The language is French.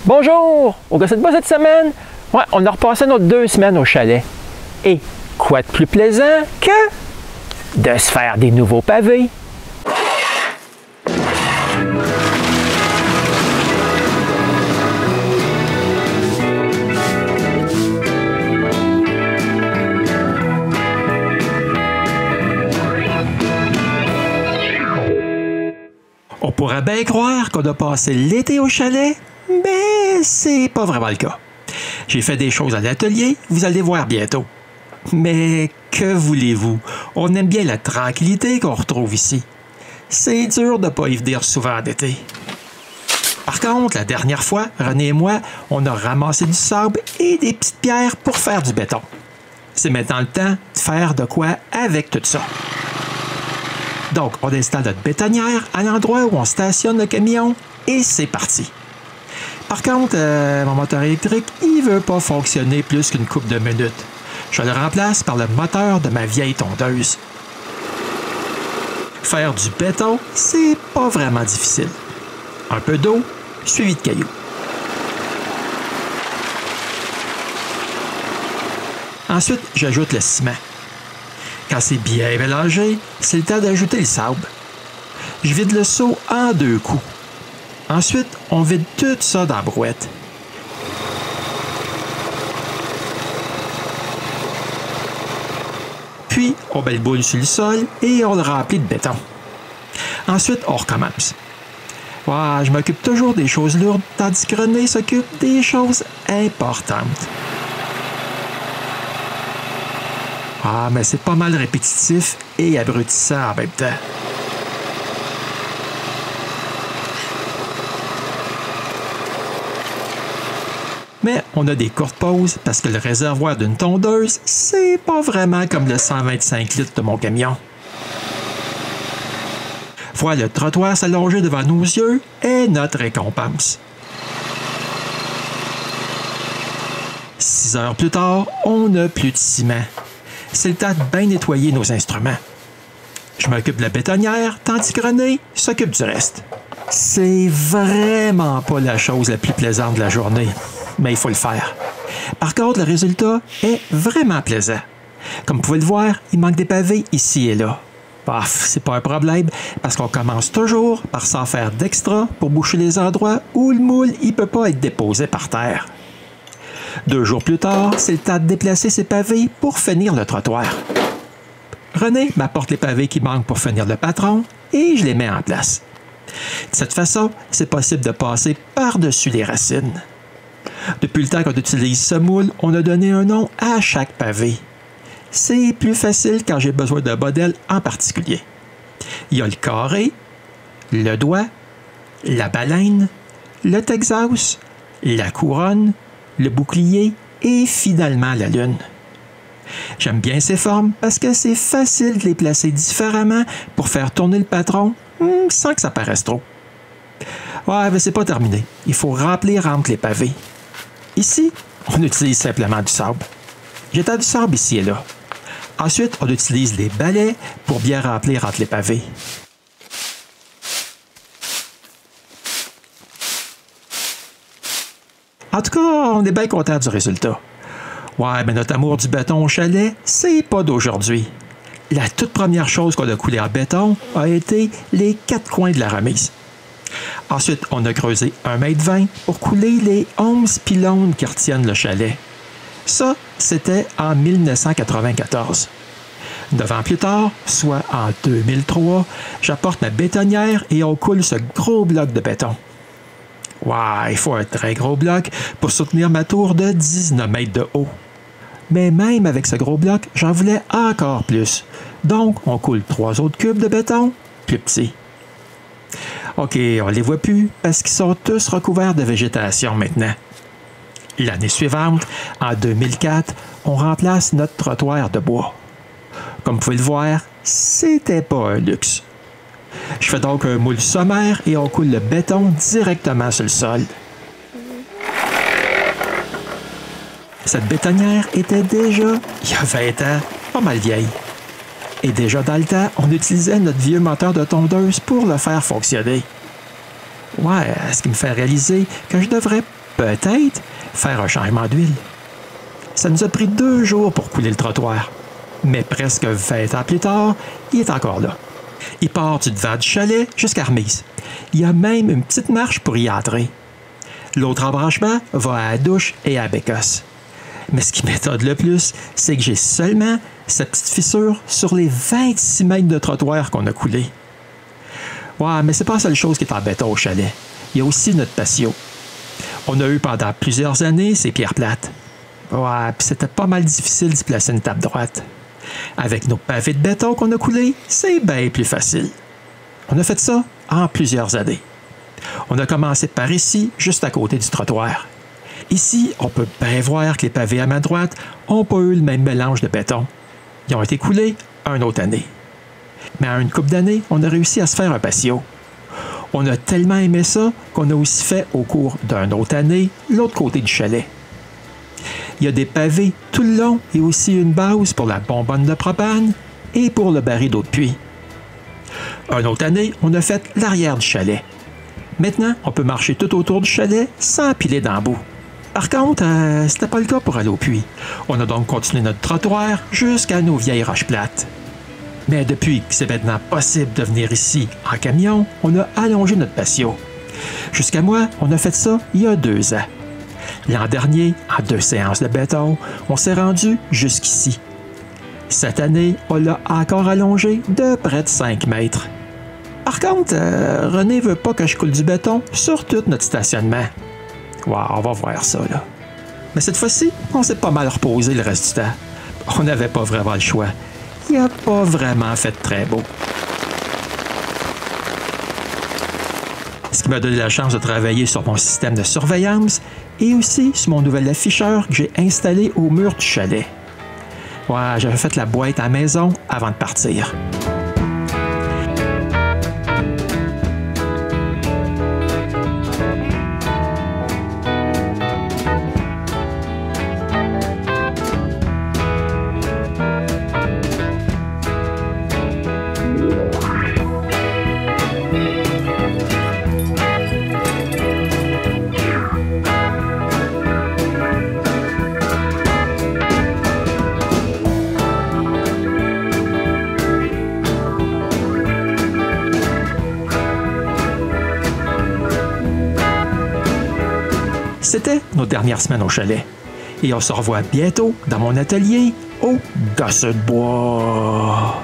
Bonjour! Au Gossette Bas cette semaine, ouais, on a repassé notre 2 semaines au chalet. Et quoi de plus plaisant que de se faire des nouveaux pavés? On pourrait bien croire qu'on a passé l'été au chalet, mais c'est pas vraiment le cas. J'ai fait des choses à l'atelier, vous allez voir bientôt. Mais que voulez-vous? On aime bien la tranquillité qu'on retrouve ici. C'est dur de ne pas y venir souvent en été. Par contre, la dernière fois, René et moi, on a ramassé du sable et des petites pierres pour faire du béton. C'est maintenant le temps de faire de quoi avec tout ça. Donc, on installe notre bétonnière à l'endroit où on stationne le camion et c'est parti. Par contre, mon moteur électrique, il veut pas fonctionner plus qu'une couple de minutes. Je le remplace par le moteur de ma vieille tondeuse. Faire du béton, c'est pas vraiment difficile. Un peu d'eau, suivi de cailloux. Ensuite, j'ajoute le ciment. Quand c'est bien mélangé, c'est le temps d'ajouter le sable. Je vide le seau en 2 coups. Ensuite, on vide tout ça dans la brouette. Puis, on met le boule sur le sol et on le remplit de béton. Ensuite, on recommence. Ouais, je m'occupe toujours des choses lourdes, tandis que René s'occupe des choses importantes. Ah, mais c'est pas mal répétitif et abrutissant en même temps. Mais on a des courtes pauses parce que le réservoir d'une tondeuse, c'est pas vraiment comme le 125 litres de mon camion. Voir le trottoir s'allonger devant nos yeux est notre récompense. 6 heures plus tard, on n'a plus de ciment. C'est le temps de bien nettoyer nos instruments. Je m'occupe de la bétonnière, tandis que René s'occupe du reste. C'est vraiment pas la chose la plus plaisante de la journée, mais il faut le faire. Par contre, le résultat est vraiment plaisant. Comme vous pouvez le voir, il manque des pavés ici et là. Paf, c'est pas un problème, parce qu'on commence toujours par s'en faire d'extra pour boucher les endroits où le moule ne peut pas être déposé par terre. 2 jours plus tard, c'est le temps de déplacer ces pavés pour finir le trottoir. René m'apporte les pavés qui manquent pour finir le patron et je les mets en place. De cette façon, c'est possible de passer par-dessus les racines. Depuis le temps qu'on utilise ce moule, on a donné un nom à chaque pavé. C'est plus facile quand j'ai besoin d'un modèle en particulier. Il y a le carré, le doigt, la baleine, le Texas, la couronne, le bouclier et finalement la lune. J'aime bien ces formes parce que c'est facile de les placer différemment pour faire tourner le patron sans que ça paraisse trop. Ouais, mais c'est pas terminé. Il faut remplir entre les pavés. Ici, on utilise simplement du sable. J'étends du sable ici et là. Ensuite, on utilise les balais pour bien remplir entre les pavés. En tout cas, on est bien content du résultat. Ouais, mais notre amour du béton au chalet, c'est pas d'aujourd'hui. La toute première chose qu'on a coulée en béton a été les 4 coins de la remise. Ensuite, on a creusé 1,20 m pour couler les 11 pylônes qui retiennent le chalet. Ça, c'était en 1994. 9 ans plus tard, soit en 2003, j'apporte ma bétonnière et on coule ce gros bloc de béton. Wow, il faut un très gros bloc pour soutenir ma tour de 19 mètres de haut. Mais même avec ce gros bloc, j'en voulais encore plus. Donc, on coule 3 autres cubes de béton, plus petits. OK, on les voit plus parce qu'ils sont tous recouverts de végétation maintenant. L'année suivante, en 2004, on remplace notre trottoir de bois. Comme vous pouvez le voir, c'était pas un luxe. Je fais donc un moule sommaire et on coule le béton directement sur le sol. Cette bétonnière était déjà, il y a 20 ans, pas mal vieille. Et déjà dans le temps, on utilisait notre vieux moteur de tondeuse pour le faire fonctionner. Ouais, ce qui me fait réaliser que je devrais peut-être faire un changement d'huile. Ça nous a pris 2 jours pour couler le trottoir. Mais presque 20 ans plus tard, il est encore là. Il part du devant du chalet jusqu'à Remise. Il y a même une petite marche pour y entrer. L'autre embranchement va à la douche et à Bécosse. Mais ce qui m'étonne le plus, c'est que j'ai seulement cette petite fissure sur les 26 mètres de trottoir qu'on a coulé. Ouais, mais c'est pas la seule chose qui est en béton au chalet. Il y a aussi notre patio. On a eu pendant plusieurs années ces pierres plates. Ouais, puis c'était pas mal difficile d'y placer une table droite. Avec nos pavés de béton qu'on a coulés, c'est bien plus facile. On a fait ça en plusieurs années. On a commencé par ici, juste à côté du trottoir. Ici, on peut bien voir que les pavés à ma droite n'ont pas eu le même mélange de béton. Ils ont été coulés une autre année. Mais en une couple d'années, on a réussi à se faire un patio. On a tellement aimé ça qu'on a aussi fait au cours d'une autre année l'autre côté du chalet. Il y a des pavés tout le long et aussi une base pour la bonbonne de propane et pour le baril d'eau de puits. Une autre année, on a fait l'arrière du chalet. Maintenant, on peut marcher tout autour du chalet sans piler dans le bout. Par contre, c'était pas le cas pour aller au puits. On a donc continué notre trottoir jusqu'à nos vieilles roches plates. Mais depuis que c'est maintenant possible de venir ici en camion, on a allongé notre patio. Jusqu'à moi, on a fait ça il y a 2 ans. L'an dernier, en 2 séances de béton, on s'est rendu jusqu'ici. Cette année, on l'a encore allongé de près de 5 mètres. Par contre, René veut pas que je coule du béton sur tout notre stationnement. Wow, on va voir ça, là. Mais cette fois-ci, on s'est pas mal reposé le reste du temps. On n'avait pas vraiment le choix. Il n'a pas vraiment fait très beau. Ce qui m'a donné la chance de travailler sur mon système de surveillance et aussi sur mon nouvel afficheur que j'ai installé au mur du chalet. Ouais, j'avais fait la boîte à la maison avant de partir. C'était nos dernières semaines au chalet. Et on se revoit bientôt dans mon atelier au Gosseux de bois.